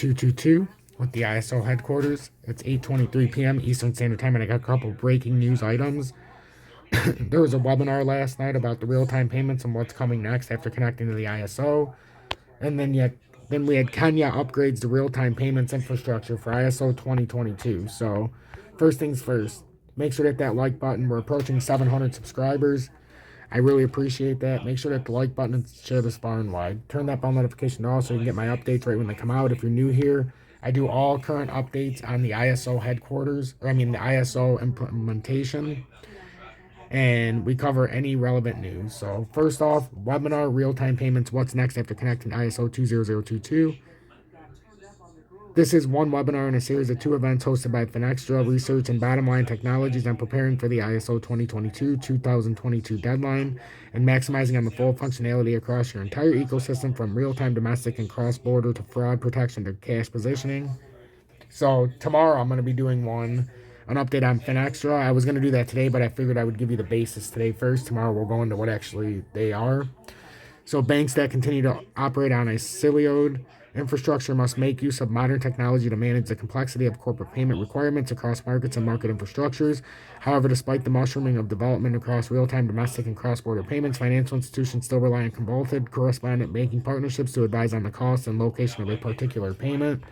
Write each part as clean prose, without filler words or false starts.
222 with the ISO headquarters. It's 8:23 p.m. Eastern Standard Time, and I got a couple breaking news items. There was a webinar last night about the real-time payments and what's coming next after connecting to the ISO. And then we had Kenya upgrades the real-time payments infrastructure for ISO 2022. So first things first, make sure to hit that like button. We're approaching 700 subscribers. I really appreciate that. Make sure to hit the like button and share this far and wide. Turn that bell notification on so you can get my updates right when they come out. If you're new here, I do all current updates on the ISO headquarters, the ISO implementation, and we cover any relevant news. So first off, webinar, real-time payments, what's next after connecting ISO 20022. This is one webinar in a series of 2 events hosted by Finextra Research and Bottom Line Technologies on preparing for the ISO 2022 deadline and maximizing on the full functionality across your entire ecosystem, from real-time domestic and cross-border to fraud protection to cash positioning. So tomorrow I'm going to be doing an update on Finextra. I was going to do that today, but I figured I would give you the basis today first. Tomorrow we'll go into what actually they are. So banks that continue to operate on a siloed infrastructure must make use of modern technology to manage the complexity of corporate payment requirements across markets and market infrastructures. However, despite the mushrooming of development across real-time domestic and cross-border payments, financial institutions still rely on convoluted correspondent banking partnerships to advise on the cost and location of a particular payment.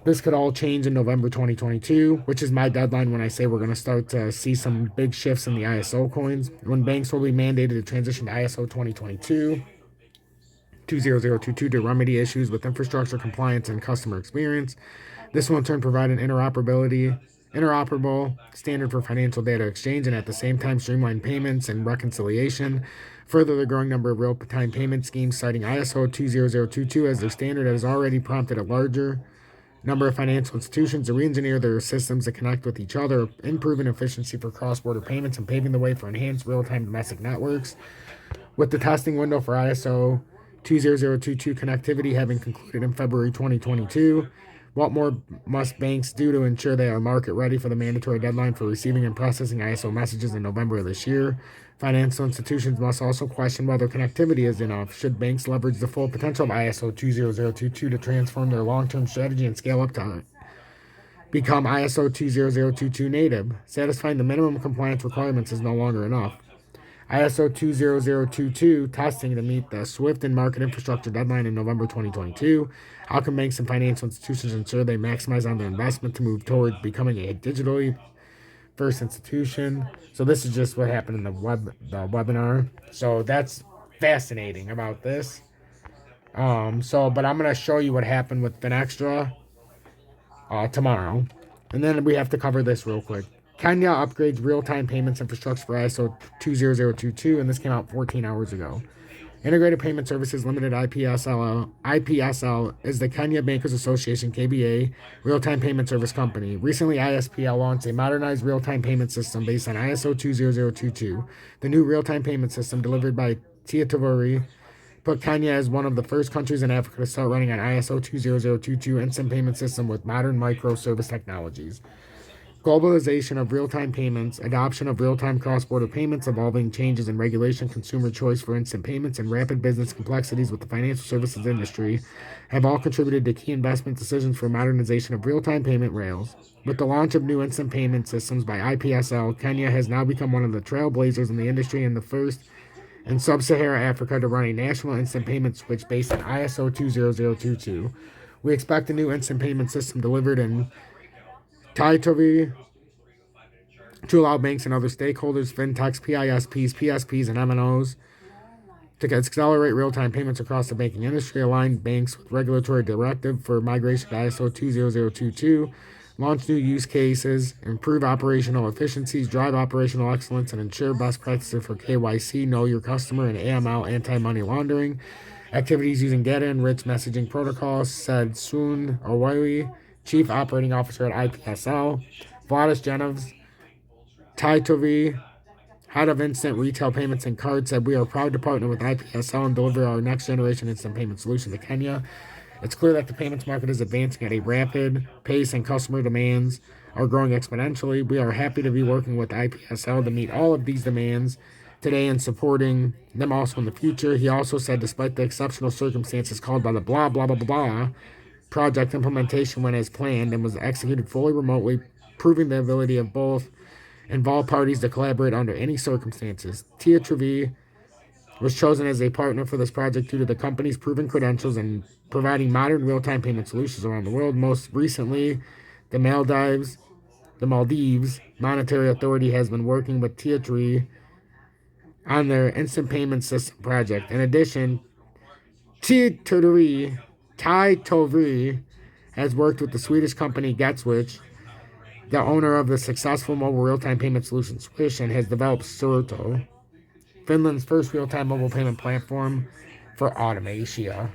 This could all change in November 2022, which is my deadline when I say we're going to start to see some big shifts in the ISO coins, when banks will be mandated to transition to ISO 2022 to remedy issues with infrastructure compliance and customer experience. This will in turn provide an interoperable standard for financial data exchange and at the same time streamline payments and reconciliation. Further, the growing number of real-time payment schemes citing ISO 20022 as their standard has already prompted a larger number of financial institutions to re-engineer their systems to connect with each other, improving efficiency for cross-border payments and paving the way for enhanced real-time domestic networks. With the testing window for ISO 20022 connectivity having concluded in February 2022, what more must banks do to ensure they are market ready for the mandatory deadline for receiving and processing ISO messages in November of this year? Financial institutions must also question whether connectivity is enough. Should banks leverage the full potential of ISO 20022 to transform their long-term strategy and scale up to become ISO 20022 native? Satisfying the minimum compliance requirements is no longer enough. ISO 20022 testing to meet the SWIFT and market infrastructure deadline in November 2022. How can banks and financial institutions ensure they maximize on their investment to move towards becoming a digitally first institution? So this is just what happened in the webinar. So that's fascinating about this. But I'm gonna show you what happened with Finextra tomorrow, and then we have to cover this real quick. Kenya upgrades real-time payments infrastructure for ISO 20022, and this came out 14 hours ago. Integrated Payment Services Limited IPSL is the Kenya Bankers Association KBA real-time payment service company. Recently, ISPL launched a modernized real-time payment system based on ISO 20022. The new real-time payment system, delivered by TFAM, put Kenya as one of the first countries in Africa to start running on ISO 20022 instant payment system with modern microservice technologies. Globalization of real-time payments, adoption of real-time cross-border payments, evolving changes in regulation, consumer choice for instant payments, and rapid business complexities with the financial services industry have all contributed to key investment decisions for modernization of real-time payment rails. With the launch of new instant payment systems by IPSL, Kenya has now become one of the trailblazers in the industry and the first in sub-Saharan Africa to run a national instant payment switch based on ISO 20022. We expect a new instant payment system delivered in Taitovi to allow banks and other stakeholders, fintechs, PSPs, and MNOs to accelerate real-time payments across the banking industry, align banks with regulatory directive for migration to ISO 20022, launch new use cases, improve operational efficiencies, drive operational excellence, and ensure best practices for KYC, know your customer, and AML, anti-money laundering activities using data-enriched messaging protocols, said Sun Owawi, Chief Operating Officer at IPSL. Vladis Genovs, Taitovi, Head of Instant Retail Payments and Cards, said, "We are proud to partner with IPSL and deliver our next-generation instant payment solution to Kenya. It's clear that the payments market is advancing at a rapid pace and customer demands are growing exponentially. We are happy to be working with IPSL to meet all of these demands today and supporting them also in the future. He also said, despite the exceptional circumstances called by the blah, blah, blah, blah, blah, project implementation went as planned and was executed fully remotely, proving the ability of both involved parties to collaborate under any circumstances. TFAM was chosen as a partner for this project due to the company's proven credentials in providing modern real-time payment solutions around the world. Most recently, the Maldives Monetary Authority has been working with TFAM on their instant payment system project. In addition, TFAM has worked with the Swedish company GetSwitch, the owner of the successful mobile real-time payment solution Swish, and has developed Sorto, Finland's first real-time mobile payment platform for automation.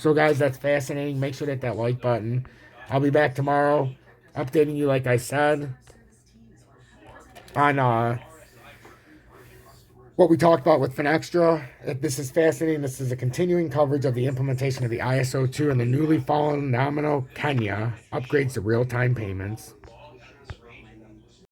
So, guys, that's fascinating. Make sure to hit that like button. I'll be back tomorrow, updating you, like I said, on what we talked about with Finextra. This is fascinating. This is a continuing coverage of the implementation of the ISO 2 and the newly fallen nominal Kenya upgrades to real-time payments.